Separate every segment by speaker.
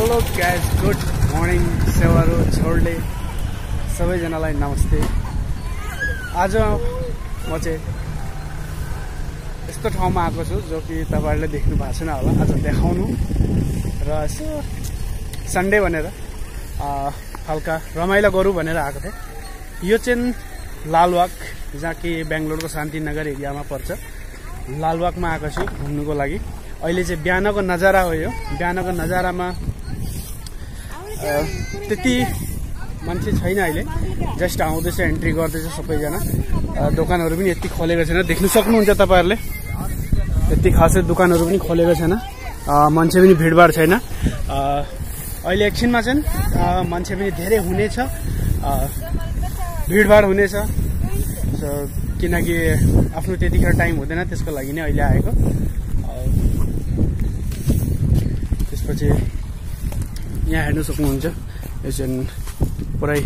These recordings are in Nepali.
Speaker 1: हेलो गाइज, गुड मर्निङ सेवारो छोडले सबैजनालाई नमस्ते। आज म चाहिँ यस्तो ठाउँमा आएको छु जो कि तपाईहरुले देख्नु भएको छैन होला। आज देखाउनु र यसो सन्डे भनेर हल्का रमाइलो गरौँ भनेर आएको थिएँ। यो चाहिँ लालबाग, जहाँ कि बेंगलोरको शान्तिनगर एरियामा पर्छ। लालबागमा आएको छु घुम्नुको लागि। अहिले चाहिँ बिहानको नजारा हो यो। बिहानको नजारामा त्यति मान्छे छैन अहिले, जस्ट आउँदैछ, एन्ट्री गर्दैछ सबैजना। दोकानहरू पनि यति खोलेको छैन, देख्न सक्नुहुन्छ तपाईहरुले। त्यति खासै दोकानहरू पनि खोलेको छैन, मान्छे पनि भिडभाड छैन। अहिले एकछिनमा चाहिँ मान्छे पनि धेरै हुनेछ, भिडभाड हुनेछ। सो किनकि आफ्नो त्यतिखेर टाइम हुँदैन, त्यसको लागि नै अहिले आएको। त्यसपछि यहाँ हेर्नु सक्नुहुन्छ, यो चाहिँ पुरै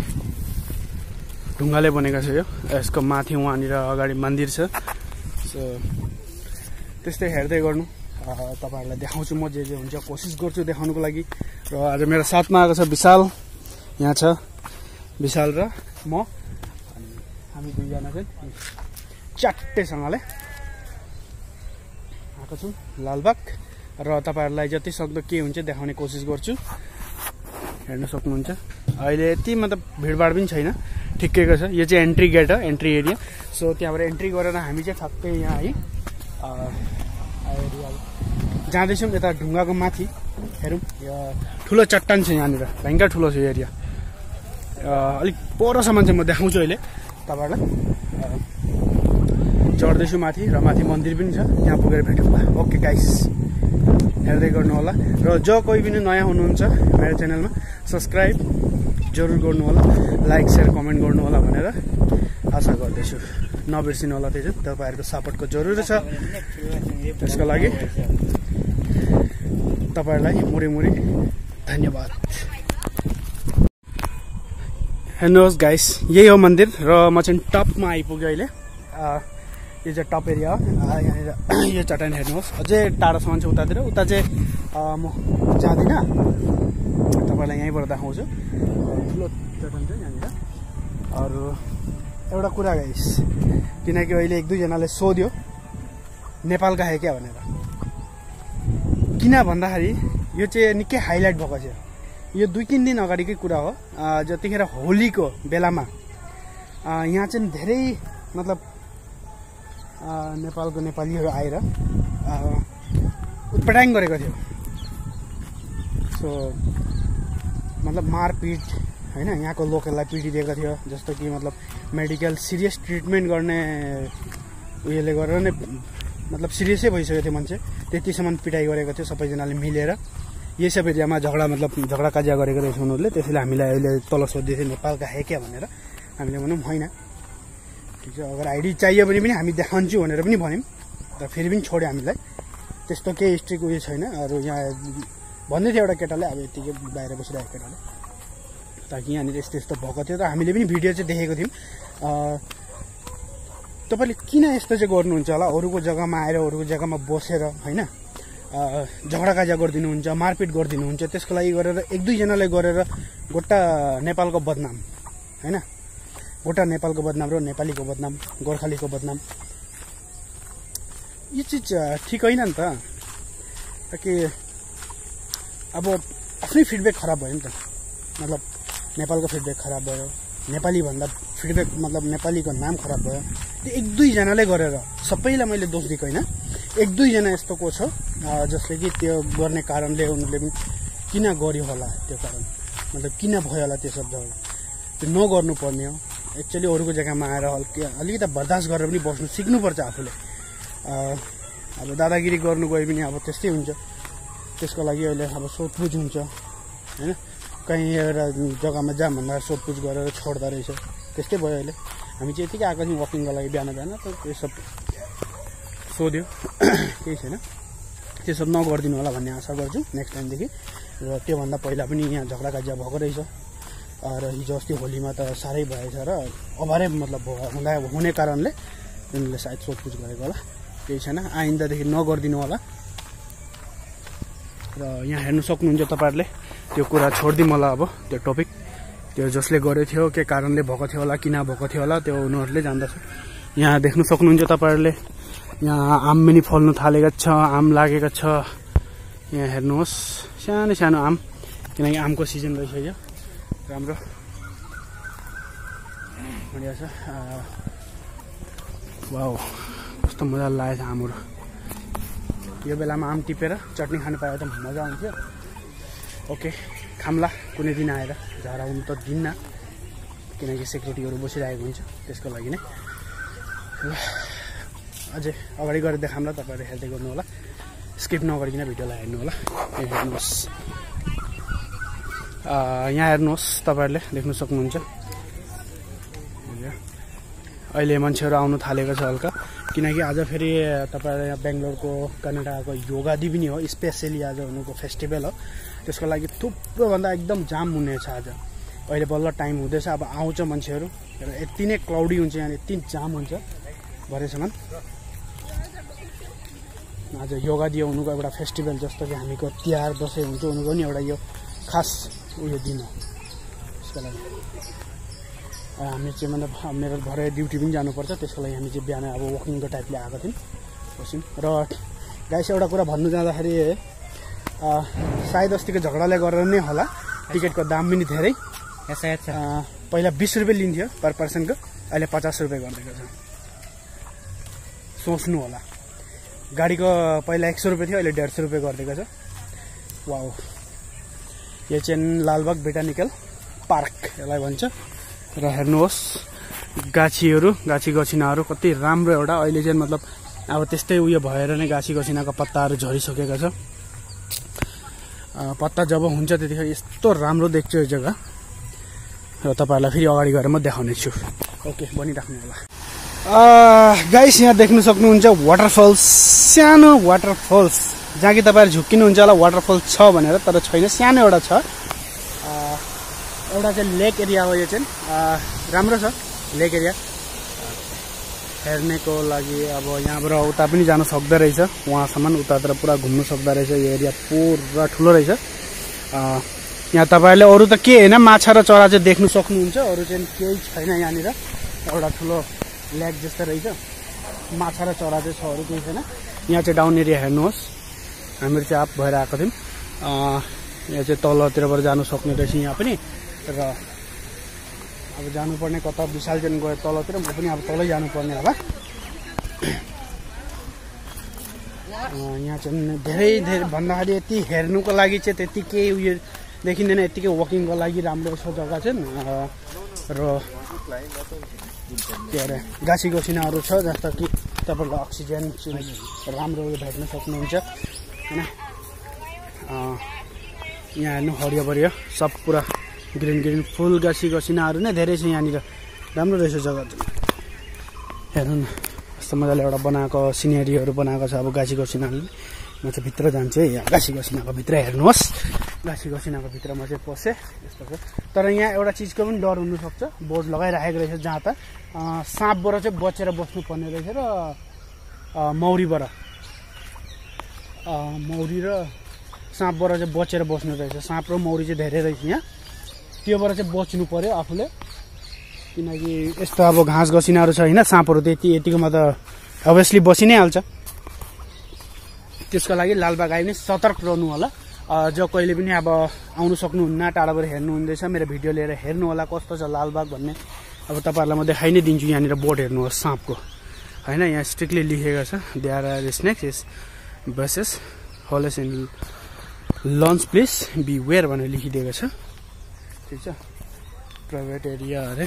Speaker 1: ढुङ्गाले बनेको छ। यो यसको माथि वहाँनिर अगाडि मन्दिर छ। सो त्यस्तै हेर्दै गर्नु, तपाईहरुलाई देखाउँछु म जे हुन्छ, कोसिस गर्छु देखाउनुको लागि। र आज मेरो साथमा आएको छ विशाल, यहाँ छ विशाल र म। अनि हामी दुईजना चाहिँ च्याट्टैसँगले आएको छौँ लालबाग। र तपाईहरुलाई जति सक्दो के हुन्छ देखाउने कोसिस गर्छु। हेर्न सक्नुहुन्छ अहिले यति मतलब भिडभाड पनि छैन, ठिक्कैको छ। यो चाहिँ एन्ट्री गेट हो, एन्ट्री एरिया। सो त्यहाँबाट एन्ट्री गरेर हामी चाहिँ ठक्कै यहाँ है जाँदैछौँ यता ढुङ्गाको माथि। हेरौँ, ठुलो चट्टान छ यहाँनिर, भयङ्कर ठुलो छ यो एरिया। अलिक परसम्म चाहिँ म देखाउँछु अहिले तपाईहरुलाई। चढ्दैछु माथि, र माथि मन्दिर पनि छ, त्यहाँ पुगेर भेटौँला। ओके गाइस, हेर्दै गर्नु होला। र जो कोही पनि नयाँ हुनुहुन्छ मेरो च्यानलमा, सब्सक्राइब जरुर गर्नु होला, लाइक शेयर कमेन्ट गर्नु होला भनेर आशा गर्दैछु। नबिर्सिनु होला, त्यो चाहिँ तपाईहरुको सपोर्टको जरुरी छ। त्यसको लागि तपाईहरुलाई मुरी धन्यवाद। हेर्नुहोस् गाइस, यही हो मन्दिर र म चाहिँ टपमा आइपुगेँ अहिले। यो चाहिँ टप एरिया हो। यहाँनिर यो चट्टान हेर्नुहोस्, अझै टाढोसम्म छ उतातिर। उता चाहिँ म जाँदिनँ, तपाईँलाई यहीँबाट देखाउँछु। ठुलो चट्टान छ यहाँनिर। अरू एउटा कुरा गाइस, किनकि अहिले एक दुईजनाले सोध्यो नेपाल का है क्या भनेर। किन भन्दाखेरि यो चाहिँ निकै हाइलाइट भएको छ। यो 2-3 दिन अगाडिकै कुरा हो। जतिखेर होलीको बेलामा यहाँ चाहिँ धेरै मतलब नेपालको नेपालीहरू आएर उत्पटाङ गरेको थियो। सो मतलब मारपिट होइन, यहाँको लोकललाई पिटिदिएको थियो। जस्तो कि मतलब मेडिकल सिरियस ट्रिटमेन्ट गर्ने उयोले गरेर नै मतलब सिरियसै भइसकेको थियो मान्छे, त्यतिसम्म पिटाइ गरेको थियो सबैजनाले मिलेर। यही सब एरियामा झगडा काजिया गरेको रहेछ उनीहरूले। त्यसैले हामीलाई अहिले तल सोध्दै थियो नेपालका है क्या भनेर। हामीले भन्यौँ होइन, ठिक छ, अगर आइडी चाहियो भने पनि हामी देखाउँछु भनेर पनि भन्यौँ। र फेरि पनि छोड्यो हामीलाई, त्यस्तो केही स्ट्रिक उयो छैन। अरू यहाँ भन्दै थियो एउटा केटाले, अब यतिकै बाहिर बसिरहेको केटाले, ताकि यहाँनिर यस्तो यस्तो भएको थियो। र हामीले पनि भिडियो चाहिँ देखेको थियौँ। तपाईँले किन यस्तो चाहिँ गर्नुहुन्छ होला, अरूको जग्गामा आएर अरूको जग्गामा बसेर होइन, झगडा काजिया गरिदिनुहुन्छ, मारपिट गरिदिनुहुन्छ। त्यसको लागि गरेर एक दुईजनाले गरेर गोटा नेपालको बदनाम होइन, गोटा नेपालको बदनाम र नेपालीको बदनाम, गोर्खालीको बदनाम, यो चिज ठिक होइन नि त। ताकि अब आफ्नै फिडब्याक खराब भयो नि त। मतलब नेपालको फिडब्याक खराब भयो, नेपाली भन्दा फिडब्याक मतलब नेपालीको नाम खराब भयो। त्यो एक दुईजनाले गरेर, सबैलाई मैले दोष दिएको होइन, एक दुईजना यस्तो को छ जसले कि त्यो गर्ने कारणले उनीहरूले पनि किन गर्यो होला, त्यो कारण मतलब किन भयो होला त्यो सब झगडा। त्यो नगर्नु पर्ने हो। एक्चुअली अरूको जग्गामा आएर अलिकति बर्दाश्त गरेर पनि बस्नु सिक्नुपर्छ आफूले। अब दादागिरी गर्नु गयो पनि अब त्यस्तै हुन्छ। त्यसको लागि अहिले अब सोधपुछ हुन्छ होइन, कहीँ एउटा जग्गामा जाम भन्दा सोधपुछ गरेर छोड्दो रहेछ। त्यस्तै भयो अहिले। हामी चाहिँ यतिकै आएको छौँ वकिङको लागि बिहान, त त्यो सब सोध्यो, केही छैन। त्यो सब नगरिदिनु होला भन्ने आशा गर्छु नेक्स्ट टाइमदेखि। र त्योभन्दा पहिला पनि यहाँ झगडा काजिया भएको रहेछ। र हिजो अस्ति होलीमा त साह्रै भएछ र अभारै मतलब हुने कारणले उनीहरूले सायद सोधपुछ गरेको होला, केही छैन। आइन्दादेखि नगरिदिनु होला। र यहाँ हेर्नु सक्नुहुन्छ तपाईहरुले त्यो कुरा छोडिदिउँ होला अब त्यो टपिक त्यो जसले गरेको थियो के कारणले भएको थियो होला किन भएको थियो होला त्यो उनीहरूले जान्दछ यहाँ देख्न सक्नुहुन्छ तपाईहरुले यहाँ आम पनि फल्नु थालेको छ आम लागेको छ यहाँ हेर्नुहोस् सानो सानो आम किनकि आमको सिजन भइसक्यो राम्रो बढिया छ वाउ कस्तो मजा लागेछ आमहरु यो बेलामा आम टिपेर चटनी खान पाए त मजा आउँथ्यो ओके खामला कुनै दिन आएर झारा हुनु त दिन्न किनकि सेक्युरिटीहरु बसिरहेको हुन्छ त्यसको लागि नै अझै अगाडि गएर देखामला तपाईहरुले हेर्दै गर्नु होला स्किप नगरिकिन भिडियोलाई हेर्नु होला हेर्नुहोस् यहाँ हेर्नुहोस् तपाईहरुले देख्न सक्नुहुन्छ अहिले मान्छेहरु आउन थालेको छ हल्का किनकि आज फेरि तपाईहरु यहाँ बेंगलोरको कनाडाको योगा डे पनि हो स्पेशली आज हुनुको फेस्टिभल हो त्यसको लागि थुप्रो भन्दा एकदम जाम हुनेछ आज अहिले बल्ल टाइम हुँदैछ अब आउँछ मान्छेहरु यति नै क्लाउडी हुन्छ यहाँ यति जाम हुन्छ भरेसम्म आज योगा डे हुनुको एउटा फेस्टिभल जस्तो कि हामीको तिहार दशैं हुन्छ उनीको नि एउटा यो खास उयो दिन हो त्यसको लागि हामी चाहिँ मतलब मेरो भरे ड्युटी पनि जानुपर्छ त्यसको लागि हामी चाहिँ बिहान अब वकिङको टाइपले आएको थियौँ बस्यौँ र गाइस एउटा कुरा भन्नु जाँदाखेरि सायद अस्तिको झगडाले गरेर नै होला टिकटको दाम पनि धेरै पहिला 20 रुपैयाँ लिन्थ्यो पर पर्सनको अहिले 50 रुपैयाँ गरिदिएको छ सोच्नु होला गाडीको पहिला 100 रुपैयाँ थियो अहिले 150 रुपैयाँ गरिदिएको छ वाउ यो चाहिँ लालबाग बोटानिकल पार्क यसलाई भन्छ र हेर्नुहोस् गाछीहरु गाछी गछिनाहरु कति राम्रो एउटा अहिले चाहिँ मतलब अब त्यस्तै उयो भएर नै गाछी गछिनाको पत्ताहरु झरिसकेको छ पत्ता जब हुन्छ त्यतिखेर यस्तो राम्रो देख्छ यो जग्गा र तपाईहरुलाई फेरि अगाडि गएर म देखाउने छु ओके बनिराख्नु होला गाइस यहाँ देख्न सक्नुहुन्छ वाटरफल्स सानो वाटरफल्स जहाँ कि तपाईहरु झुक्किनुहुन्छ होला वाटरफल छ भनेर तर छैन सानो एउटा छ एउटा चाहिँ लेक एरिया हो यो चाहिँ राम्रो छ लेक एरिया हेर्नेको लागि अब यहाँबाट उता पनि जान सक्दै रहेछ वहाँसम्म उतातिर पुरा घुम्न सक्दै रहेछ यो एरिया पुरा ठुलो रहेछ यहाँ तपाईहरुले अरु त के हैन माछा र चरा चाहिँ देख्न सक्नुहुन्छ अरु चाहिँ केही छैन यहाँनिर एउटा ठुलो लेक जस्तो रहेछ माछा र चरा चाहिँ छ अरु केही छैन यहाँ चाहिँ डाउन एरिया हेर्नुहोस् हामीहरु चाहिँ अप भएर आएको थियौं यहाँ चाहिँ तलतिरबाट जानु सक्ने रहेछ यहाँ पनि र अब जानुपर्ने कता विशाल चाहिँ गयो तलतिर म पनि अब तलै जानुपर्ने होला यहाँ चाहिँ धेरै धेरै भन्दाखेरि यति हेर्नुको लागि चाहिँ त्यति केही उयो देखिँदैन यतिकै वकिङको लागि राम्रो छ जग्गा चाहिँ र के अरे गाछी गसिनाहरू छ जस्तो कि तपाईहरुलाई अक्सिजन राम्रो उयो भेट्न सक्नुहुन्छ हैन यहाँ हेर्नु हरियो भरियो सब पुरा ग्रीन ग्रीन फुल गाछी गसिनाहरू नै धेरै छ यहाँनिर राम्रो रहेछ जग्गा हेर्नु न कस्तो मजाले एउटा बनाएको सिनेरीहरू बनाएको छ अब गाछी गसिनाले म चाहिँ भित्र जान्छु है यहाँ गाछी गसिनाको भित्र हेर्नुहोस् गाछी गसिनाको भित्र म चाहिँ पसेँ यस्तो छ तर यहाँ एउटा चिजको पनि डर हुनसक्छ बोर्ड लगाइराखेको रहेछ जहाँ त साँपबाट चाहिँ बचेर बस्नुपर्ने रहेछ र मौरीबाट मौरी र साँपबाट चाहिँ बचेर बस्नु रहेछ साँप र मौरी चाहिँ धेरै रहेछ यहाँ त्योबाट चाहिँ बच्नु पर्यो आफूले किनकि यस्तो अब घाँस गसिनाहरू छ हैन साँपहरू त्यति यतिकोमा त अभियसली बसि नै हाल्छ त्यसको लागि लालबाग आइ नै सतर्क रहनु होला जो कहिले पनि अब आउनु सक्नुहुन्न टाढाबाट हेर्नु हुँदैछ मेरो भिडियो लिएर हेर्नु होला कस्तो छ लालबाग भन्ने अब तपाईहरुलाई म देखाइ नै दिन्छु यहाँनिर बोर्ड हेर्नुहोस् साँपको हैन यहाँ स्ट्रिक्टली लेखेको छ देयर आर स्नेक्स इज बसेस होलेस इन लन्च प्लेस बिवेयर भनेर लेखिदिएको छ ठीक छ प्राइभेट एरिया अरे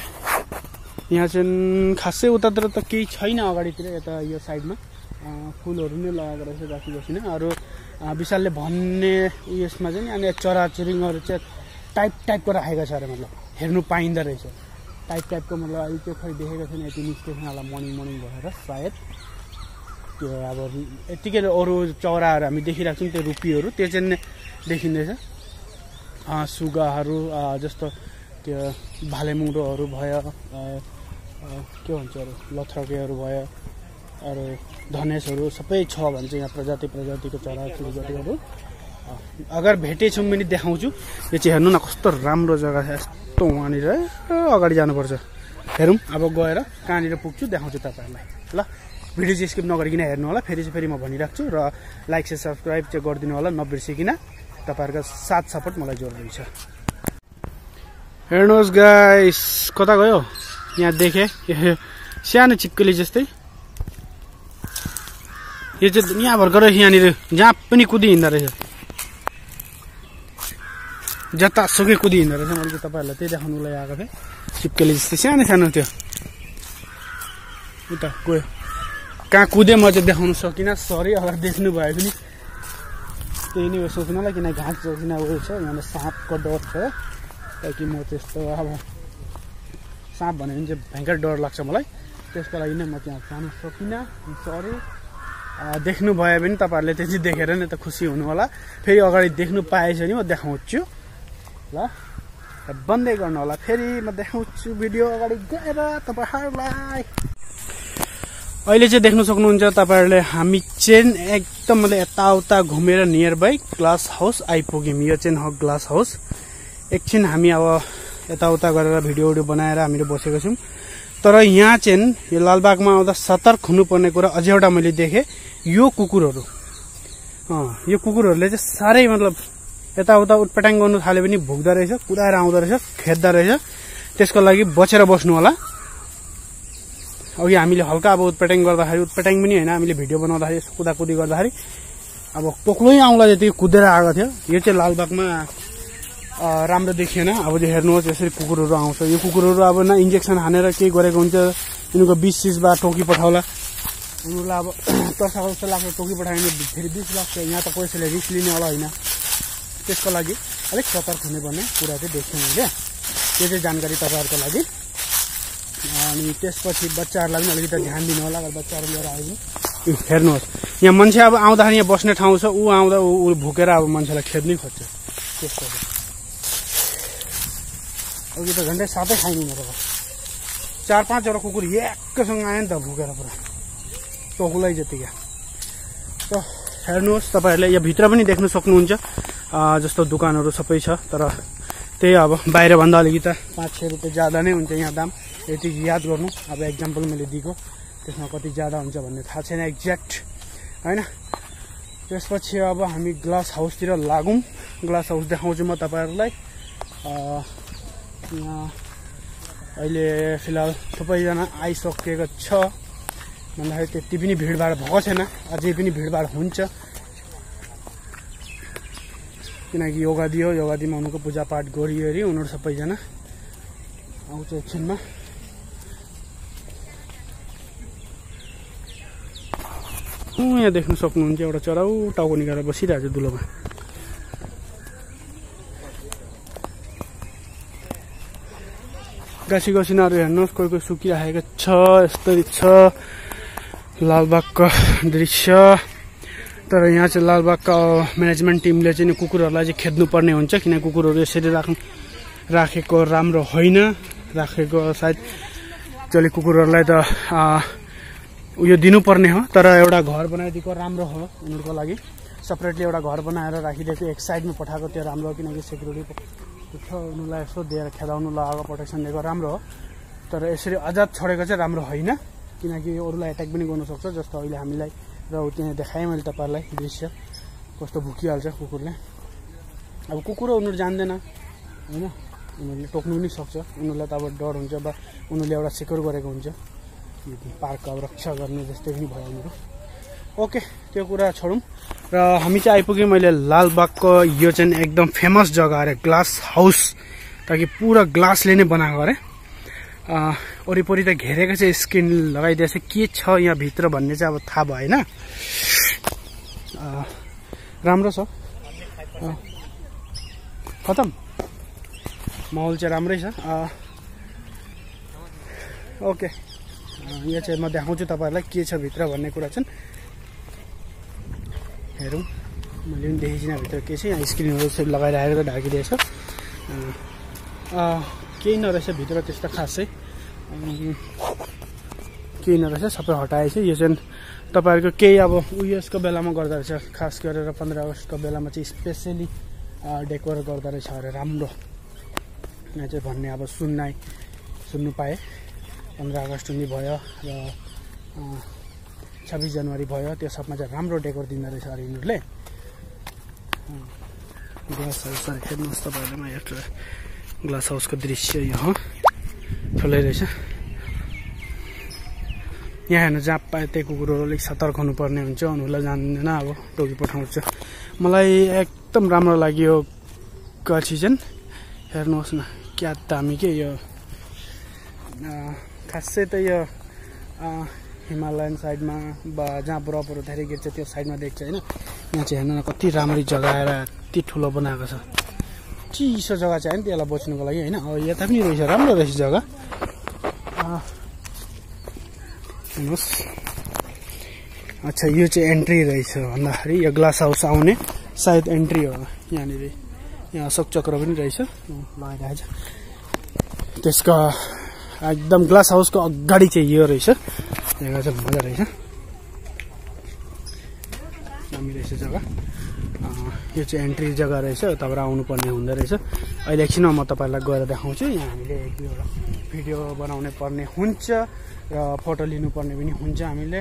Speaker 1: यहाँ चाहिँ खासै उतातिर त केही छैन अगाडितिर यता यो साइडमा फुलहरू नै लगाएको रहेछ गाछी गसिना अरू विशालले भन्ने उयसमा चाहिँ अनि चराचुरुङहरू चाहिँ टाइपको राखेको छ अरे मतलब हेर्नु पाइँदो रहेछ टाइपको मतलब अहिले त्यो खै देखेको छैन यति निस्केको होला मर्निङ भएर सायद त्यो अब यतिकै अरू चराहरू हामी देखिरहेको छौँ त्यो रुपीहरू त्यो चाहिँ देखिँदैछ सुगाहरू जस्तो त्यो भालेमुङ्डोहरू भयो के भन्छ अरू लथ्रकेहरू भयो अरू धनेशहरू सबै छ भन्छ यहाँ प्रजातिको चरा चिरुगटीहरू अगर भेटेछौँ भने देखाउँछु। यो चाहिँ हेर्नु न कस्तो राम्रो जग्गा छ। यस्तो वहाँनिर अगाडि जानुपर्छ। हेरौँ अब गएर कहाँनिर पुग्छु देखाउँछु तपाईँहरूलाई ल। भिडियो चाहिँ स्किप नगरिकन हेर्नु होला। फेरि म भनिराख्छु र लाइक से सब्सक्राइब चाहिँ गरिदिनु होला नबिर्सिकन। तपाईँहरूको साथ सपोर्ट मलाई जरुरी छ। हेर्नुहोस् गाइस कता गयो यहाँ देखेँ सानो चिप्कली जस्तै। यो चाहिँ यहाँ भर्खर यहाँनिर जहाँ पनि कुदी हिँड्दो रहेछ, जतासुकै कुदी हिँड्दो रहेछ। मैले चाहिँ तपाईँहरूलाई त्यही देखाउनुको लागि आएको थिएँ। चिप्कली जस्तै सानो सानो थियो। उता गयो कहाँ कुदे म चाहिँ देखाउनु सकिनँ, सरी। अगर देख्नु भयो भने त्यही नै हो सोच्नुलाई, किन घाँस जोगिन उयो छ। यहाँ साँपको डर छ ताकि म त्यस्तो अब साँप भन्यो भने चाहिँ भयङ्कर डर लाग्छ मलाई। त्यसको लागि नै म त्यहाँ जान सकिनँ, सरी। देख्नु भयो भने तपाईँहरूले त्यति देखेर नै त खुसी हुनु होला। फेरि अगाडि देख्नु पाएछ भने म देखाउँछु ल। बन्दै गर्नु होला, फेरि म देखाउँछु भिडियो अगाडि गएर तपाईँहरूलाई। अहिले चाहिँ देख्नु सक्नुहुन्छ तपाईँहरूले हामी चाहिँ एकदम मतलब यताउता घुमेर नियर बाई ग्लास हाउस आइपुग्यौँ। यो चाहिँ हो ग्लास हाउस। एकछिन हामी अब यताउता गरेर भिडियो बनाएर हामीहरू बसेको छौँ। तर यहाँ चाहिँ यो लालबागमा आउँदा सतर्क हुनुपर्ने कुरा अझै एउटा मैले देखेँ, यो कुकुरहरू। यो कुकुरहरूले चाहिँ साह्रै मतलब यताउता उटपटाङ गर्नु थाल्यो भने भुक्दो रहेछ, कुदाएर आउँदो रहेछ, खेद्दो रहेछ। त्यसको लागि बचेर बस्नु होला। अघि हामीले हल्का अब उटपटाङ गर्दाखेरि, उटपटाङ पनि होइन, हामीले भिडियो बनाउँदाखेरि यसो कुदाकुदी गर्दाखेरि अब पोक्लै आउँला जतिको कुदेर आएको थियो। यो चाहिँ लालबागमा राम्रो देखिएन। अब चाहिँ हेर्नुहोस् यसरी कुकुरहरू आउँछ। यो कुकुरहरू अब न इन्जेक्सन हानेर केही गरेको हुन्छ, यिनीहरूको बिस सिसबाट टोकी पठाउला। उनीहरूलाई अब तर्सा जस्तो लाग्छ, टोकी पठायो भने फेरि बिस लाग्छ। यहाँ त कसैले रिस्क लिनेवाला होइन। त्यसको लागि अलिक सतर्क हुनुपर्ने कुरा चाहिँ देख्यौँ मैले। त्यो चाहिँ जानकारी तपाईँहरूको लागि। अनि त्यसपछि बच्चाहरूलाई पनि अलिकति ध्यान दिनु होला। अगर बच्चाहरू लिएर आयो भने हेर्नुहोस् यहाँ मान्छे अब आउँदाखेरि यहाँ बस्ने ठाउँ छ, ऊ आउँदा ऊ भुकेर अब मान्छेलाई खेद्नै खोज्छ। त्यस्तो अघि त झन्डै सातै खाइनु मेरो 4-5 वटा कुकुर एकैसँग आयो नि त भुकेर पुरा टोकुलै जतिका। त हेर्नुहोस् तपाईँहरूले यहाँ भित्र पनि देख्नु सक्नुहुन्छ जस्तो दोकानहरू सबै छ। तर त्यही अब बाहिरभन्दा अलिकति 5-6 रुपियाँ ज्यादा नै हुन्छ यहाँ दाम। यति याद गर्नु। अब एक्जाम्पल मैले दिएको त्यसमा कति ज्यादा हुन्छ भन्ने थाहा छैन एक्ज्याक्ट होइन। त्यसपछि अब हामी ग्लास हाउसतिर लागौँ। ग्लास हाउस देखाउँछु म तपाईँहरूलाई। यहाँ अहिले फिलहाल सबैजना आइसकेको छ भन्दाखेरि त्यति पनि भिडभाड भएको छैन। अझै पनि भिडभाड हुन्छ किनकि योगादीमा उनीहरूको पूजापाठ गरियो अरे उनीहरू सबैजना आउँछ एकछिनमा। यहाँ देख्नु सक्नुहुन्छ एउटा चरा टाउको निकालेर बसिरहेको छ दुलोमा। गासी गसिनाहरू हेर्नुहोस्, कोही कोही सुकिराखेको छ। यस्तरी छ लालबागको दृश्य। तर यहाँ चाहिँ लालबागका म्यानेजमेन्ट टिमले चाहिँ कुकुरहरूलाई चाहिँ खेद्नुपर्ने हुन्छ, किन कुकुरहरू यसरी राखेको राम्रो होइन। राखेको सायद जसले कुकुरहरूलाई त उयो दिनुपर्ने हो। तर एउटा घर बनाइदिएको राम्रो हो उनीहरूको लागि। सेपरेटली एउटा घर बनाएर राखिदिएको एक साइडमा पठाएको त्यो राम्रो हो, किनकि सेक्युरिटी उनीहरूलाई यसो दिएर खेदाउनु लगाएको प्रोटेक्सन दिएको राम्रो हो। तर यसरी आजाद छोडेको चाहिँ राम्रो होइन, किनकि अरूलाई एट्याक पनि गर्नुसक्छ। जस्तो अहिले हामीलाई र त्यहाँ देखाएँ मैले तपाईँहरूलाई दृश्य कस्तो भुकिहाल्छ कुकुरले। अब कुकुर उनीहरू जान्दैन होइन, उनीहरूले टोक्नु पनि सक्छ। उनीहरूलाई त अब डर हुन्छ बा उनीहरूले एउटा सिक्योर गरेको हुन्छ पार्कको अब रक्षा गर्ने जस्तै पनि भयो उनीहरू। ओके त्यो कुरा छोडौँ र हामी चाहिँ आइपुग्यौँ मैले लालबागको यो चाहिँ एकदम फेमस जग्गा अरे ग्लास हाउस। ताकि पुरा ग्लासले नै बनाएको अरे। वरिपरि त घेरेको चाहिँ स्क्रिन लगाइदिएछ। के छ यहाँ भित्र भन्ने चाहिँ अब थाहा भएन। राम्रो छ, खतम माहौल चाहिँ राम्रै छ। ओके यहाँ चाहिँ म देखाउँछु तपाईँहरूलाई के छ भित्र भन्ने कुरा चाहिँ। हेरौँ मैले पनि देखिनँ भित्र के छ। यहाँ स्क्रिनहरू चाहिँ लगाइराखेको ढाकिदिएछ। केही नरहेछ भित्र त्यस्तो खासै। केही नरहेछ, सबै हटाएछ। यो चाहिँ तपाईँहरूको केही अब उयसको बेलामा गर्दा रहेछ, खास गरेर 15 अगस्तको बेलामा चाहिँ स्पेसली डेकोर गर्दा रहेछ अरे राम्रो यहाँ चाहिँ भन्ने अब सुन्नु पाएँ। 15 अगस्त पनि भयो र 26 जनवरी भयो, त्यो सबमा चाहिँ राम्रो डेकोर दिँदो रहेछ अरे यिनीहरूले। ग्लास हाउस हेर्नुहोस् तपाईँहरूमा, एउटा ग्लास हाउसको दृश्य यो ठुलै रहेछ। यहाँ हेर्नु जहाँ पाए त्यही कुकुरहरू अलिक सतर्क हुनुपर्ने हुन्छ, उनीहरूलाई जान्दैन अब टोकी पठाउँछ। मलाई एकदम राम्रो लाग्यो गाछी चाहिँ, हेर्नुहोस् न क्या दामी के यो। खासै त यो हिमालयन साइडमा जहाँ बरफहरू धेरै गिर्छ त्यो साइडमा देख्छ होइन। यहाँ चाहिँ हेर्नु न कति राम्ररी जग्गा आएर यति ठुलो बनाएको छ। चिसो जग्गा चाहिँ होइन त्यसलाई बच्नुको लागि होइन। अब यता पनि रहेछ, राम्रो रहेछ जग्गा। हेर्नुहोस्, अच्छा यो चाहिँ एन्ट्री रहेछ भन्दाखेरि यो ग्लास हाउस आउने सायद एन्ट्री हो यहाँनिर। यहाँ अशोक चक्र पनि रहेछ लगाइरहेछ। त्यसको एकदम ग्लास हाउसको अगाडि चाहिँ यो रहेछ, जग्गा चाहिँ मजा रहेछ, दामी रहेछ जग्गा। यो चाहिँ एन्ट्री जग्गा रहेछ, यताबाट आउनुपर्ने हुँदो रहेछ। अहिले एकछिनमा म तपाईँलाई गएर देखाउँछु। यहाँ हामीले एक दुईवटा भिडियो बनाउने पर्ने हुन्छ र फोटो लिनुपर्ने पनि हुन्छ हामीले,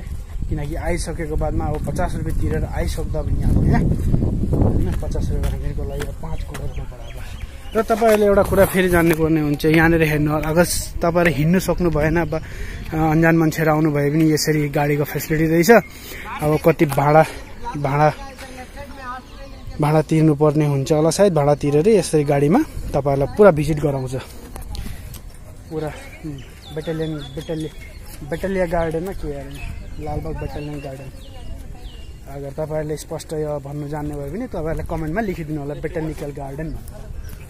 Speaker 1: किनकि आइसकेको बादमा अब 50 रुपियाँ तिरेर आइसक्दा पनि अब यहाँ होइन 50 रुपियाँ हामीहरूको लागि 5 करोडको बराबर। र तपाईँहरूले एउटा कुरा फेरि जान्नुपर्ने हुन्छ, यहाँनिर हेर्नु, अगर तपाईँहरू हिँड्नु सक्नु भएन अब अन्जान मान्छेहरू आउनु भए पनि यसरी गाडीको फेसिलिटी रहेछ। अब कति भाडा तिर्नुपर्ने हुन्छ होला सायद, भाडा तिरेर यसरी गाडीमा तपाईँहरूलाई पुरा भिजिट गराउँछ। पुरा बेटलिया गार्डनमा के अरे लालबाग बेटालियन गार्डन। अगर तपाईँहरूले स्पष्ट यो भन्नु जान्ने भए पनि तपाईँहरूले कमेन्टमा लेखिदिनु होला बेटानिकल गार्डन,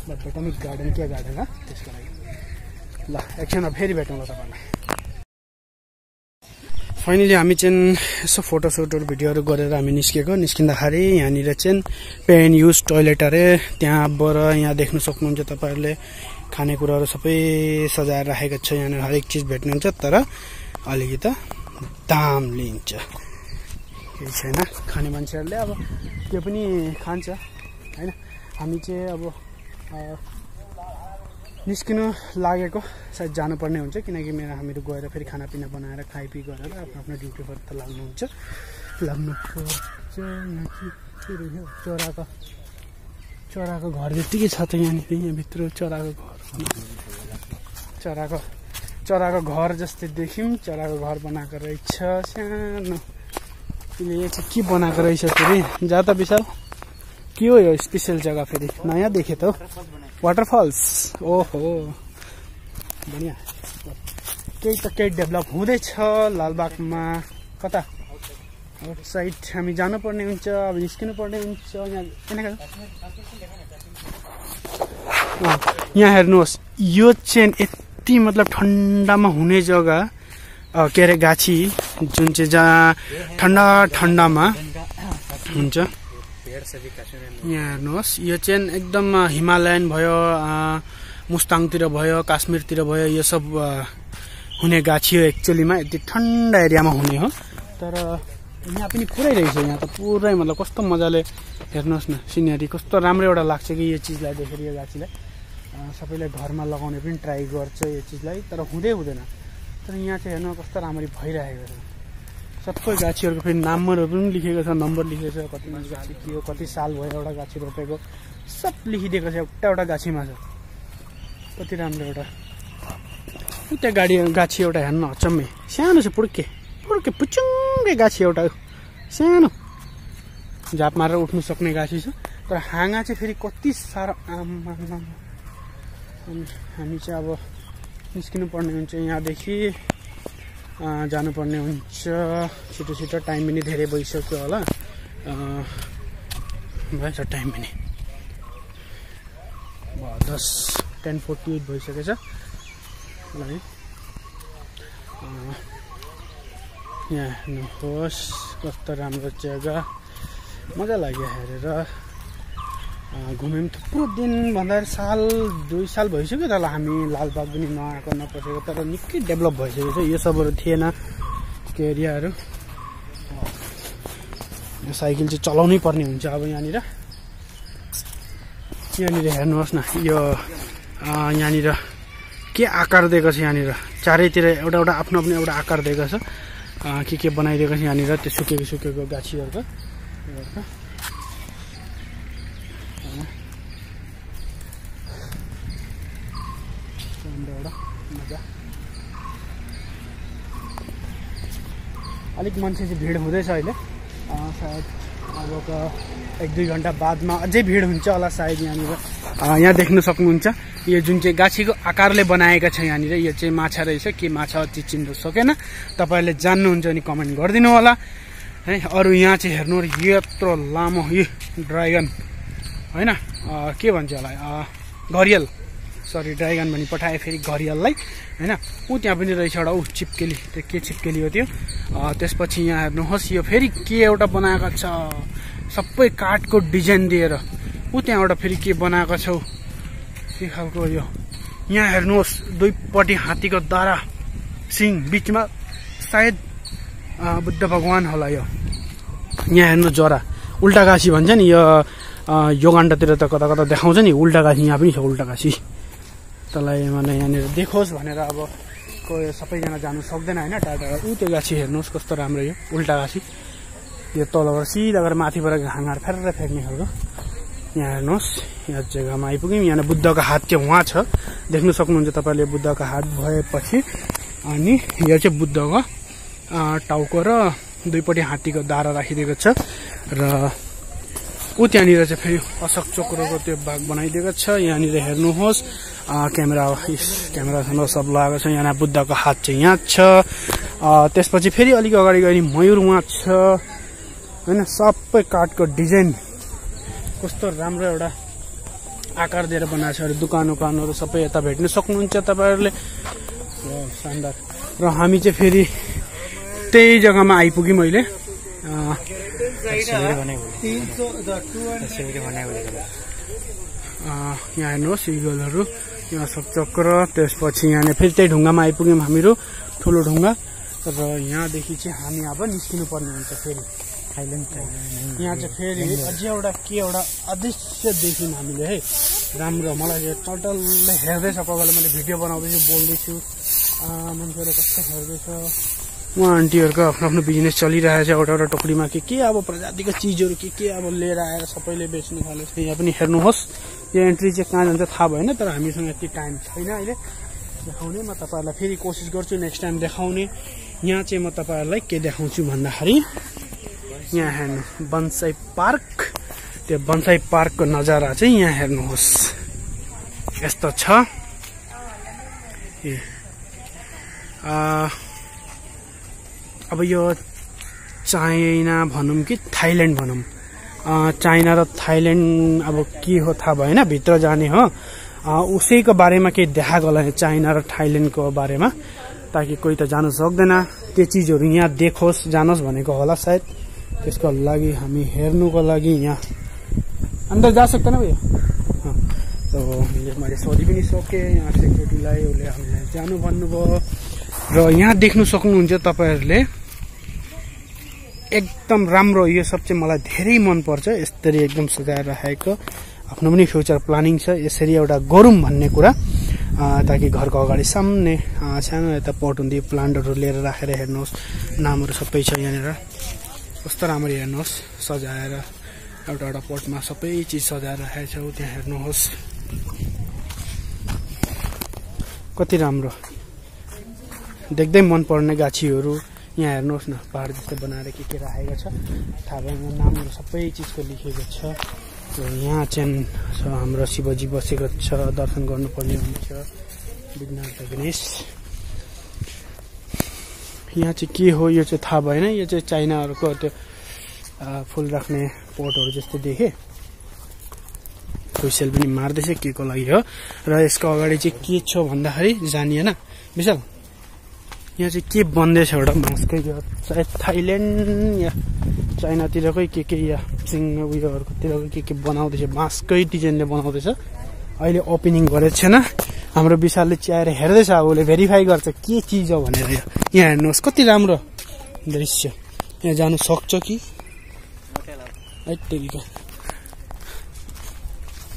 Speaker 1: बेटानिक गार्डन के गार्डन हो त्यसको लागि। ल एकछिनमा फेरि भेटौँ ल तपाईँलाई। फाइनली हामी चाहिँ यसो फोटोसुटहरू भिडियोहरू गरेर हामी निस्किँदाखेरि यहाँनिर चाहिँ पेन युज टोइलेट अरे त्यहाँबाट यहाँ देख्न सक्नुहुन्छ तपाईँहरूले खानेकुराहरू सबै सजाएर राखेको छ। यहाँनिर हरेक चिज भेट्नुहुन्छ, तर अलिकति दाम लिन्छ। केही छैन, खाने मान्छेहरूले अब त्यो पनि खान्छ होइन। हामी चाहिँ अब निस्किनु लागेको सायद जानुपर्ने हुन्छ, किनकि हामीहरू गएर फेरि खानापिना बनाएर खाइपी गरेर आफ्नो ड्युटीबाट त लाग्नुपर्छ। चराको घर जतिकै छ त यहाँनिर, यहाँभित्र चराको घर जस्तै देख्यौँ। चराको घर बनाएको रहेछ सानो। यो चाहिँ के बनाएको रहेछ फेरि, जा त विशाल के हो यो स्पेसल जग्गा? फेरि नयाँ देखेँ त, वाटरफल्स। ओहो बढिया, केही डेभलप हुँदैछ लालबागमा। कता आउटसाइड हामी जानुपर्ने हुन्छ, अब निस्किनु पर्ने हुन्छ। यहाँ हेर्नुहोस्, यो चाहिँ यति मतलब ठन्डामा हुने जग्गा के अरे गाछी, जुन चाहिँ जहाँ ठन्डामा हुन्छ। यहाँ हेर्नुहोस्, यो चाहिँ एकदम हिमालयन भयो, मुस्ताङतिर भयो, काश्मीरतिर भयो, यो सब हुने गाछी हो एक्चुअलीमा। यति ठन्डा एरियामा हुने हो, तर यहाँ पनि पुरै रहेछ। यहाँ त पुरै मतलब कस्तो मजाले हेर्नुहोस् न, सिनेरी कस्तो राम्रो एउटा लाग्छ कि यो चिजलाई देखेर। यो गाछीलाई सबैले घरमा लगाउने पनि ट्राई गर्छ यो चिजलाई, तर हुँदैन। तर यहाँ चाहिँ हेर्नु कस्तो राम्ररी भइरहेको छ। सबै गाछीहरूको फेरि नामहरू पनि लेखेको छ, नम्बर लेखेको छ, कति गाछी के हो, कति साल भयो एउटा गाछी रोपेको, सब लेखिदिएको छ एउटा गाछीमा छ। कति राम्रो एउटा उता गाछी एउटा हेर्नु अचम्मै सानो छ, पुड्के पुचुङ्गे गाछी एउटा सानो, झाप मारेर उठ्नु सक्ने गाछी छ। तर हाँगा चाहिँ फेरि कति साह्रो। हामी चाहिँ अब निस्किनु पर्ने हुन्छ यहाँदेखि, जानुपर्ने हुन्छ छिटो। टाइम पनि धेरै भइसक्यो होला, भएछ टाइम पनि 10:48 भइसकेछ है। यहाँ हेर्नुहोस् कस्तो राम्रो जग्गा, मजा लाग्यो हेरेर। घुम्यौँ थुप्रो दिन भन्दा 2 साल भइसक्यो तर हामी लालबाग पनि नआएको नपसेको, तर निकै डेभलप भइसकेको छ। यो सबहरू थिएन के एरियाहरु यो साइकल चाहिँ चलाउनै पर्ने हुन्छ अब यहाँनिर हेर्नुहोस् न यो यहाँनिर के आकार दिएको छ यहाँनिर चारैतिर एउटा आफ्नो आफ्नो एउटा आकार दिएको छ के बनाइदिएको छ यहाँनिर त्यो सुकेको गाछीहरुको अलिक मान्छे चाहिँ भिड हुँदैछ अहिले सायद अबको 1-2 घण्टा बादमा अझै भिड हुन्छ होला सायद यहाँनिर यहाँ देख्न सक्नुहुन्छ यो जुन चाहिँ गाछीको आकारले बनाएका छ यहाँनिर यो चाहिँ माछा रहेछ के माछा अति चिन्न सकेन तपाईहरुले जान्नुहुन्छ भने कमेन्ट गरिदिनु होला है अरु यहाँ चाहिँ हेर्नु यत्रो लामो यो ड्रागन हैन के भन्छ होला घरियल सरी ड्रागन भनी पठाए फेरि घरियललाई हैन उ त्यहाँ पनि रहेछ एउटा उ चिप्केली त्यो के चिप्केली हो त्यो त्यसपछि यहाँ हेर्नुहोस् यो फेरि के एउटा बनाएको छ सबै काठको डिजाइन दिएर उ त्यहाँ एउटा फेरि के बनाएको छ के खालको यो यहाँ हेर्नुहोस् दुईपट्टि हात्तीको दारा सिङ बीचमा सायद बुद्ध भगवान होला यो यहाँ हेर्नु जरा उल्टा गासी भन्छ नि यो योगान्डातिर त कता कता देखाउँछ नि उल्टा गासी यहाँ पनि छ उल्टा गासी तलाई माने यहाँनिर देखोस् भनेर अब कोही सबैजना जानु सक्दैन हैन टाढा उ त्यो गाछी हेर्नुहोस् कस्तो राम्रो यो उल्टा गाछी यो तलबाट सिधा गएर माथिबाट घाँगार फेरेर फ्याँक्ने खालको यहाँ हेर्नुहोस् यहाँ जग्गामा आइपुग्यौँ यहाँ बुद्धको हात चाहिँ वहाँ छ देख्न सक्नुहुन्छ तपाईले बुद्धको हात भएपछि अनि यो चाहिँ बुद्धको टाउको र दुईपट्टि हात्तीको दारा राखिदिएको छ र उ त्यहाँनिर चाहिँ फेरि अशोक चक्रको त्यो भाग बनाइदिएको छ यहाँनिर हेर्नुहोस् क्यामेरासँग सब लगाएको छ यहाँ बुद्धको हात चाहिँ यहाँ छ त्यसपछि फेरि अलिक अगाडि गए मयूर वहाँ छ हैन सबै काठको डिजाइन कस्तो राम्रो एउटा आकार दिएर बनाएको छ दुकानहरु सबै यता भेट्न सक्नुहुन्छ तपाईहरुले शानदार र हामी चाहिँ फेरि त्यही जग्गामा आइपुग्यौँ अहिले यहाँ हेर्नुहोस् इगलहरु यहाँ अशोक चक्र त्यसपछि यहाँ फेरि त्यही ढुङ्गामा आइपुग्यौँ हामीहरू ठुलो ढुङ्गा र यहाँदेखि चाहिँ हामी अब निस्किनु पर्ने हुन्छ फेरि थाइल्यान्ड यहाँ चाहिँ फेरि अझै एउटा के एउटा अदृश्य देख्यौँ हामीले है राम्रो मलाई टोटलले हेर्दैछ कोही बेला मैले भिडियो बनाउँदैछु बोल्दैछु मान्छेहरू कस्तो हेर्दैछ उहाँ आन्टीहरूको आफ्नो आफ्नो बिजनेस चलिरहेछ एउटा टोकरीमा के अब प्रजातिको चिजहरू के अब लिएर आएर सबैले बेच्नु थालेछ यहाँ पनि हेर्नुहोस् यो एन्ट्री चाहिँ कहाँ जान्छ थाहा भएन तर हामीसँग यति टाइम छैन अहिले देखाउने म तपाईहरुलाई फेरि कोसिस गर्छु नेक्स्ट टाइम देखाउने यहाँ चाहिँ म तपाईहरुलाई के देखाउँछु भन्दाखेरि यहाँ हेर्नु बनसाई पार्क त्यो बनसाई पार्कको नजारा चाहिँ यहाँ हेर्नुहोस् यस्तो छ अब यो चाइना भनौँ कि थाइल्यान्ड भनौँ चाइना र थाइल्यान्ड अब के हो थाहा भएन भित्र जाने हो उसैको बारेमा केही देखाएको होला चाइना र थाइल्यान्डको बारेमा ताकि कोही त जान सक्दैन त्यो चिजहरू यहाँ देखोस् जानोस् भनेको होला सायद त्यसको लागि हामी हेर्नुको लागि यहाँ अंदर जा सक्दैन भैया तो मैले सोधी पनि सके यहाँ सेक्युरिटीलाई उसले हामीलाई जानु भन्नुभयो र यहाँ देख्नु सक्नुहुन्छ तपाईहरुले एकदम राम्रो यो सब चाहिँ मलाई धेरै मन पर्छ यसरी एकदम सजाएर राखेको आफ्नो पनि फ्युचर प्लानिङ छ यसरी एउटा गरौँ भन्ने कुरा ताकि घरको अगाडि सामने सानो यता पट हुँदै प्लान्टहरु लिएर राखेर हेर्नुहोस् नामहरु सबै छ यहाँनिर कस्तो राम्रो हेर्नुहोस् सजाएर एउटा पटमा सबै चीज सजाएर राखेको छ त्यहाँ हेर्नुहोस् कति राम्रो देख्दै मन पर्ने गाछीहरु यहाँ हेर्नुहोस् न पहाड जस्तो बनाएर के राखेको छ थाहा भएन नामहरु सबै चीजको लेखेको छ यहाँ चाहिँ हाम्रो शिवजी बसेको छ दर्शन गर्नुपर्ने हुन्छ विघ्नहर्ता गणेश यहाँ चाहिँ के हो यो चाहिँ थाहा भएन यो चाहिँ चाइनाहरुको त्यो फूल राख्ने पोटहरु जस्तो देखे कोही सेल पनि मार्दैछ के को लागि हो र यसको अगाडि चाहिँ के छ भन्दाखेरि जानिएन विशाल यहाँ चाहिँ के बन्दैछ एउटा मास्कै सायद थाइल्यान्ड या चाइनातिरकै के या सिङ उयोहरुकोतिरकै के बनाउँदैछ मास्कै डिजाइनले बनाउँदैछ अहिले ओपनिङ गरेको छैन हाम्रो विशालले च्याएर हेर्दैछ अब उसले भेरिफाई गर्छ के चीज हो भनेर यहाँ हेर्नुहोस् कति राम्रो दृश्य यहाँ जानु सक्छ कि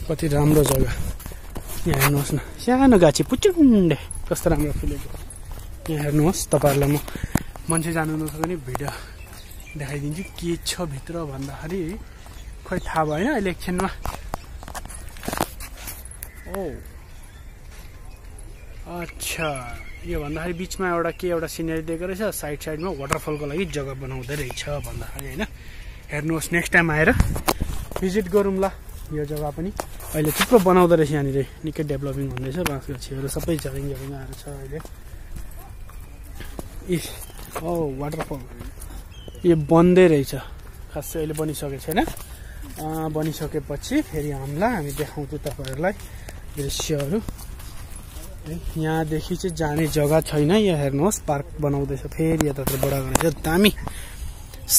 Speaker 1: कति राम्रो जग्गा यहाँ हेर्नुहोस् न सानो गाछी पुचुन्डे कस्तो राम्रो फुलेको यहाँ हेर्नुहोस् तपाईहरुलाई म मान्छे जानु नसक्ने भिडियो देखाइदिन्छु के छ भित्र भन्दाखेरि खै थाहा भएन अहिले एकछिनमा ओ अच्छा यो भन्दाखेरि बीचमा एउटा सिनेरी दिएको रहेछ साइडमा वाटरफलको लागि जग्गा बनाउँदै रहेछ भन्दाखेरि हैन हेर्नुहोस् नेक्स्ट टाइम आएर भिजिट गरौँला यो जग्गा पनि अहिले थुप्रो बनाउँदै रहेछ यहाँनिर निकै डेभलपिङ हुँदैछ बाँसगाछीहरू सबै जगिङ आएर छ अहिले ओ वाटरफल यो बन्दै रहेछ खासै अहिले बनिसकेको छैन बनिसकेपछि फेरि हामी देखाउँछौँ तपाईहरुलाई दृश्यहरू यहाँदेखि चाहिँ जाने जग्गा छैन यहाँ हेर्नुहोस् पार्क बनाउँदैछ फेरि यतातिर बडा गरेछ दामी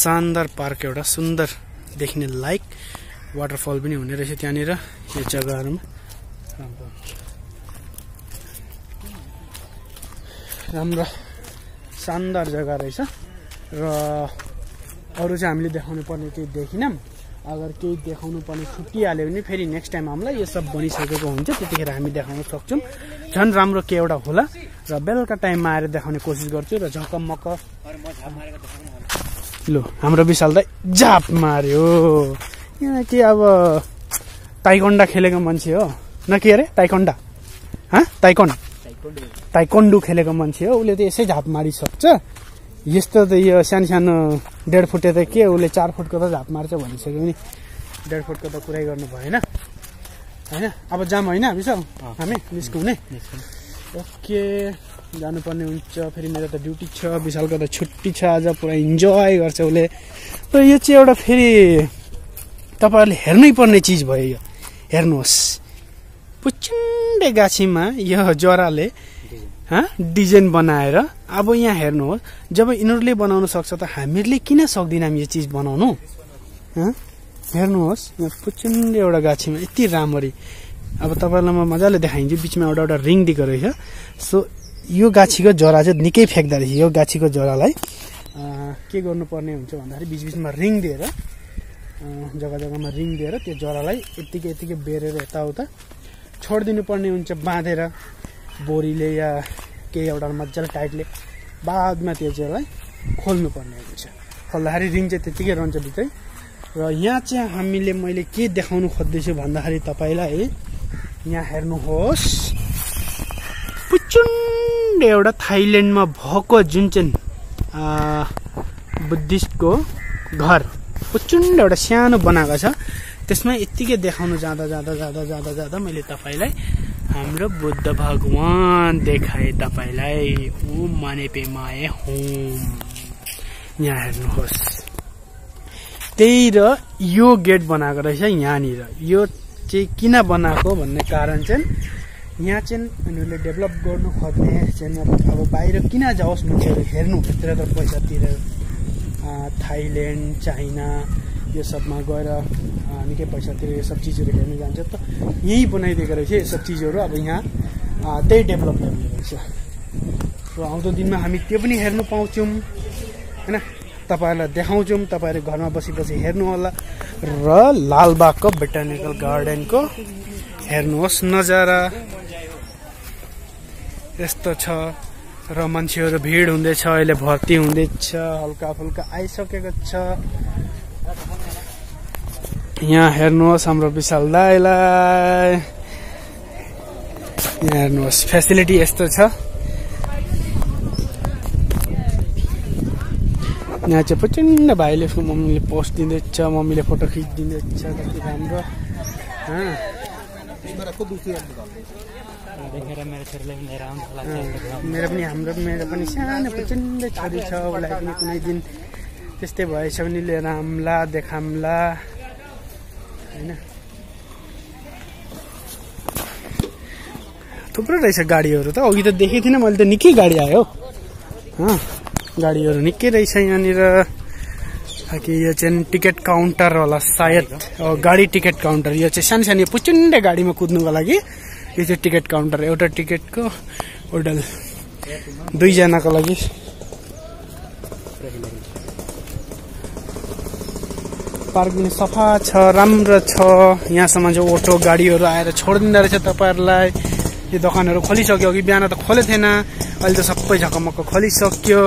Speaker 1: शानदार पार्क एउटा सुन्दर देखिने लाइक वाटरफल पनि हुने रहेछ त्यहाँनिर यो जग्गाहरुमा राम्रो शानदार जग्गा रहेछ र अरु चाहिँ हामीले देखाउनु पर्ने केही देखिनौं अगर केही देखाउनु पर्ने छुटिहाल्यो भने फेरि नेक्स्ट टाइम हामीलाई यो सब बनिसकेको हुन्छ त्यतिखेर हामी देखाउन सक्छौं झन् राम्रो के एउटा होला र बेलुका टाइममा आएर देखाउने कोसिस गर्छु र झकमक्क लो हाम्रो विशाल दाइ झाप मार्यो यहाँ के अब ताइकोन्डा खेलेको मान्छे हो न के अरे ताइकोन्डा ताइकोन्डु खेलेको मान्छे हो उले त यसै झाप मारिसक्छ यस्तो त यो सानो 1.5 फुटे त के उले 4 फुटको त झाप मार्छ भनिसक्यो नि 1.5 फुटको त कुरै गर्नु भएन हैन अब जाम हैन विशाल हामी निस्कुने ओके जानुपर्ने हुन्छ फेरि मेरो त ड्युटी छ विशालको त छुट्टी छ आज पुरा इन्जोय गर्छ उले र यो चाहिँ एउटा फेरि तपाईहरुले हेर्नै पर्ने चीज भयो यो हेर्नुहोस् पुचुन्डे गाछीमा यो जराले डिजाइन बनाएर अब यहाँ हेर्नुहोस् जब यिनीहरुले बनाउन सक्छ त हामीले किन सक्दिनौं यो चीज बनाउनु हेर्नुहोस् यहाँ पुचुन्डे एउटा गाछीमा यति राम्ररी अब तपाईहरुलाई म मजाले देखाइन्छु बीचमा एउटा रिङ दिएको रहेछ सो यो गाछीको जरा चाहिँ निकै फ्याक्दा रहेछ यो गाछीको जरालाई के गर्नुपर्ने हुन्छ भन्दाखेरि बीचबीचमा रिङ दिएर जग्गा-जग्गामा रिङ दिएर त्यो जरालाई यतिकै बेरेर यताउता छोड्दिनु पर्ने हुन्छ बाँधेर बोरीले या केही एउटा मजाले टाइटले बादमा त्यो जरालाई खोल्नु पर्ने हुन्छ खोल्दाखेरि रिङ चाहिँ त्यतिकै रहन्छ भित्रै र यहाँ चाहिँ मैले के देखाउनु खोज्दैछु भन्दाखेरि तपाईलाई यहाँ हेर्नुहोस् पुचुन्डे एउटा थाइल्यान्डमा भएको जुन चाहिँ बुद्धिस्टको घर पुचुन्डे एउटा सानो बनाएको छ त्यसमा यतिकै देखाउनु जाँदा मैले तपाईलाई हाम्रो बुद्ध भगवान देखाए तपाईलाई ओम माने पे माए होम यहाँ हेर्नुहोस् त्यही र यो गेट बनाएको रहेछ यहाँनिर यो चाहिँ किन बनाएको भन्ने कारण चाहिँ यहाँ चाहिँ उनीहरूले डेभलप गर्नु खोज्ने चाहिँ अब बाहिर किन जाओस् मान्छेहरू हेर्नु भित्र त पैसा तिरेर थाइल्यान्ड चाइना यो सबमा गएर निकै पैसा तिरेर यो सब चिजहरू हेर्नु जान्छ त यही बनाइदिएको रहेछ यो सब चिजहरू अब यहाँ त्यही डेभलप गर्ने रहेछ र आउँदो दिनमा हामी त्यो पनि हेर्नु पाउँछौँ हैन तपाईहरुलाई देखाउँछौँ तपाईहरु घरमा बसी हेर्नु होला र लालबागको बोटानिकल गार्डनको हेर्नुहोस् नजारा यस्तो छ र मान्छेहरु भिड हुँदैछ अहिले भर्ती हुँदैछ हल्का फुल्का आइसकेको छ यहाँ हेर्नुहोस् हाम्रो विशाल दाइलाई यहाँ हेर्नुहोस् फेसिलिटी यस्तो छ यहाँ चाहिँ प्रचण्ड भाइले उसको मम्मीले पोस्ट दिँदैछ मम्मीले फोटो खिचिदिँदैछ कति राम्रो मेरो पनि सानो प्रचण्ड छोरी छ उसलाई पनि कुनै दिन त्यस्तै भएछ भने लिएर आउँला देखाउँला हैन थुप्रो रहेछ गाडीहरू त अघि त देखेको थिइनँ मैले त निकै गाडी आयो गाडीहरू निकै रहेछ यहाँनिर कि यो चाहिँ टिकट काउन्टर होला सायद गाडी टिकट काउन्टर यो चाहिँ सानो पुचुन्डे गाडीमा कुद्नुको लागि यो चाहिँ टिकट काउन्टर एउटा टिकटको होटल 2 जनाको लागि पार्क पनि सफा छ, राम्रो छ। यहाँसम्म चाहिँ अटो गाडीहरू आएर छोडिदिँदो रहेछ तपाईहरुलाई। यो दोकानहरू खोलिसक्यो, अघि बिहान त खोले थिएन, अहिले त सबै झकमक्क खोलिसक्यो।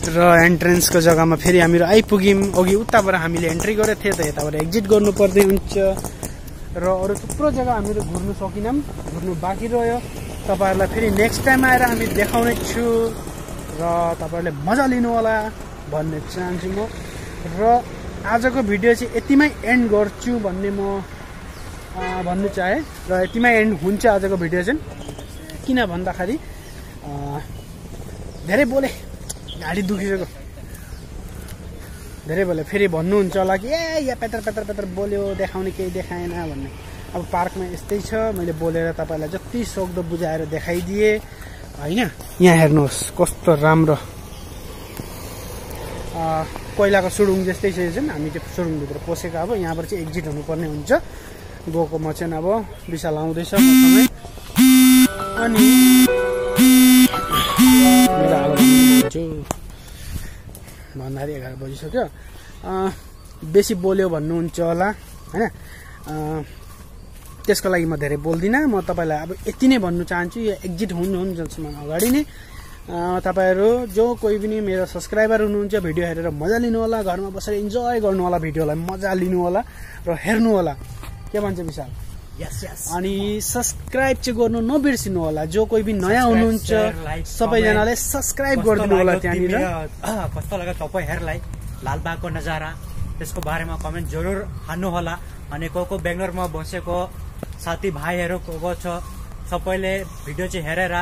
Speaker 1: र एन्ट्रेन्सको जग्गामा फेरि हामीहरू आइपुग्यौँ। अघि उताबाट हामीले एन्ट्री गरेको थियौँ, त यताबाट एक्जिट गर्नुपर्ने हुन्छ। र अरू थुप्रो जग्गा हामीहरू घुर्नु सकिनौँ, घुर्नु बाँकी रह्यो। तपाईहरुलाई फेरि नेक्स्ट टाइम आएर हामी देखाउने छु र तपाईहरुले मजा लिनु होला भन्ने चाहन्छु म। र आजको भिडियो चाहिँ यतिमै एन्ड गर्छु भन्ने म भन्नु चाहे। र यतिमै एन्ड हुन्छ आजको भिडियो चाहिँ, किन भन्दाखेरि धेरै बोले, घाडी दुखिसक्यो, धेरै बोले। फेरि भन्नुहुन्छ होला कि यहाँ पेतर पेतर पेतर बोल्यो, देखाउने केही देखाएन भन्ने। अब पार्कमा यस्तै छ, मैले बोलेर तपाईँलाई जति सक्दो बुझाएर देखाइदिएँ होइन। यहाँ हेर्नुहोस् कस्तो राम्रो कोइलाको सुरुङ जस्तै छ चाहिँ। हामी चाहिँ सुरुङभित्र पसेको, अब यहाँबाट चाहिँ एक्जिट हुनुपर्ने हुन्छ। गएको म चाहिँ अब विशाल आउँदैछ मसँगै। अनि भन्दाखेरि 11 बजिसक्यो। बेसी बोल्यो भन्नुहुन्छ होला होइन, त्यसको लागि म धेरै बोल्दिनँ। म तपाईँलाई अब यति नै भन्नु चाहन्छु, यो एक्जिट हुनुहुन्छ अगाडि नै तपाईहरु जो कोही पनि मेरो सब्सक्राइबर हुनुहुन्छ, भिडियो हेरेर मजा लिनु होला, घरमा बसेर इन्जोय गर्नु होला, भिडियोलाई मजा लिनु होला र हेर्नु होला। के भन्छ विशाल?
Speaker 2: यस यस।
Speaker 1: अनि सब्सक्राइब चाहिँ गर्नु नबिर्सिनु होला। जो कोही पनि नयाँ हुनुहुन्छ सबैजनाले सब्सक्राइब गरिदिनु होला। त्यहाँनिर
Speaker 2: कस्तो लाग्यो तपाईहरुलाई लालबागको नजारा, त्यसको बारेमा कमेन्ट जरुर हान्नु होला। अनि को बेंगलोरमा बसेको साथी भाइहरु को छ, सबैले भिडियो चाहिँ हेरेर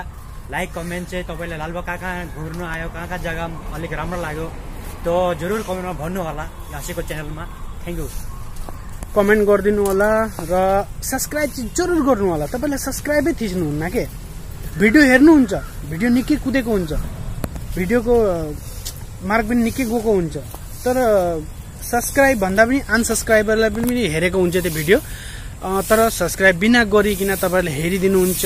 Speaker 2: लाइक कमेन्ट चाहिँ तपाईले लालबाग कहाँ घुर्नु आयो, कहाँ जग्गा अलिक राम्रो लाग्यो त्यो जरुर कमेन्टमा भन्नु होला लासीको च्यानलमा। Thank you.
Speaker 1: कमेन्ट गरिदिनु होला र सब्सक्राइब चाहिँ जरुर गर्नु होला। तपाईले सब्सक्राइबै थिच्नुहुन्न के, भिडियो हेर्नुहुन्छ, भिडियो निकै कुदेको हुन्छ, भिडियोको मार्क पनि निकै गएको हुन्छ, तर सब्सक्राइब भन्दा पनि अनसब्सक्राइबरलाई पनि हेरेको हुन्छ त्यो भिडियो। तर सब्सक्राइब बिना गरिकन तपाईहरुले हेरिदिनुहुन्छ,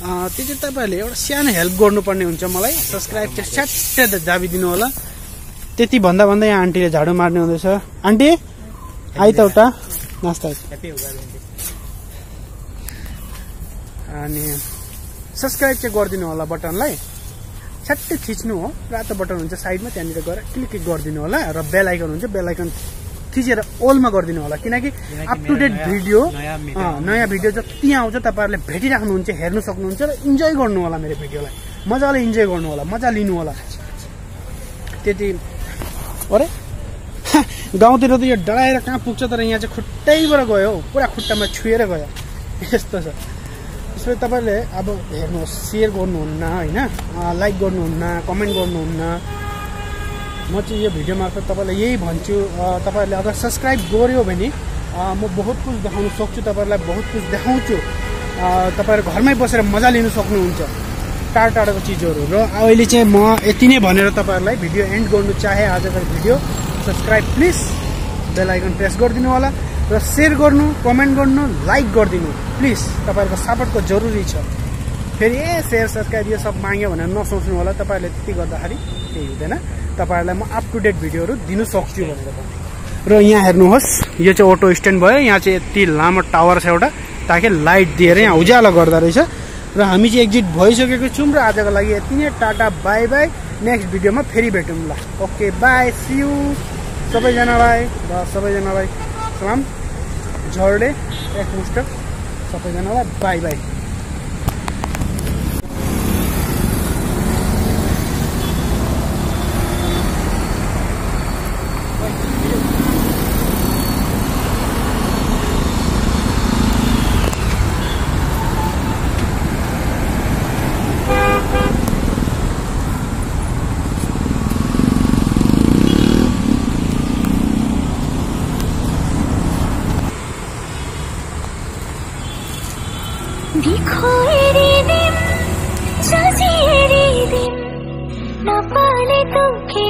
Speaker 1: त्यो चाहिँ तपाईहरुले एउटा सानो हेल्प गर्नुपर्ने हुन्छ मलाई। सब्सक्राइब चाहिँ स्याट्टै दाबिदिनु होला। त्यति भन्दा भन्दै यहाँ आन्टीले झाडु मार्ने हुँदैछ। आन्टी आइ त उता नास्ता। अनि सब्सक्राइब चाहिँ गरिदिनु होला, बटनलाई छट्टै थिच्नु हो, रातो बटन हुन्छ साइडमा, त्यहाँनिर गएर क्लिक गरिदिनु होला। र बेल आइकन हुन्छ, बेल आइकन थिचेर ओलमा गरिदिनु होला, किनकि अप टु डेट भिडियो नयाँ भिडियो जति आउँछ तपाईहरुले भेटिराख्नुहुन्छ, हेर्नु सक्नुहुन्छ र इन्जोय गर्नु होला। मेरो भिडियोलाई मजाले इन्जोय गर्नु होला, मजा लिनु होला। त्यति अरे गाउँतिर त यो डराएर कहाँ पुग्छ, तर यहाँ चाहिँ खुट्टैबाट गयो हौ, पुरा खुट्टामा छुएर गयो, यस्तो छ। त्यसपछि तपाईहरुले अब हेर्नुहोस्, सेयर गर्नुहुन्न होइन, लाइक गर्नुहुन्न, कमेन्ट गर्नुहुन्न। म चाहिँ यो भिडियो मार्फत तपाईलाई यही भन्छु, तपाईहरुले अगर सब्सक्राइब गर्यो भने म बहुत कुछ देखाउन सक्छु, तपाईहरुलाई बहुत कुछ देखाउँछु। तपाईहरु घरमै बसेर मजा लिन सक्नुहुन्छ टाढा टाढाको चिजहरू। र अहिले चाहिँ म यति नै भनेर तपाईहरुलाई भिडियो एन्ड गर्नु चाहे आजको video. Subscribe please, bell icon press गरिदिनु होला र शेयर गर्नु, कमेन्ट गर्नु, लाइक गरिदिनु प्लिज। तपाईहरुको सपोर्टको जरुरी छ। फेरि शेयर सब्सक्राइब यो सब माग्यो भनेर नसोच्नु होला, तपाईहरुले त्यति गर्दाखेरि केही हुँदैन। तपाईहरुलाई म अप टु डेट भिडियोहरू दिनु सक्छु भनेर। र यहाँ हेर्नुहोस्, यो चाहिँ अटो स्ट्यान्ड भयो। यहाँ चाहिँ यति लामो टावर छ एउटा, ताकि लाइट दिएर यहाँ उज्यालो गर्दा रहेछ। र हामी चाहिँ एक्जिट भइसकेको छौँ र आजको लागि यति नै। टाटा बाई बाई, नेक्स्ट भिडियोमा फेरि भेटौँ ल। ओके बाई, सी यू सबैजनालाई। र सबैजनालाई सलाम, झर्डे एकमुष्ट सबैजनालाई बाई बाई।
Speaker 3: नपाले तुके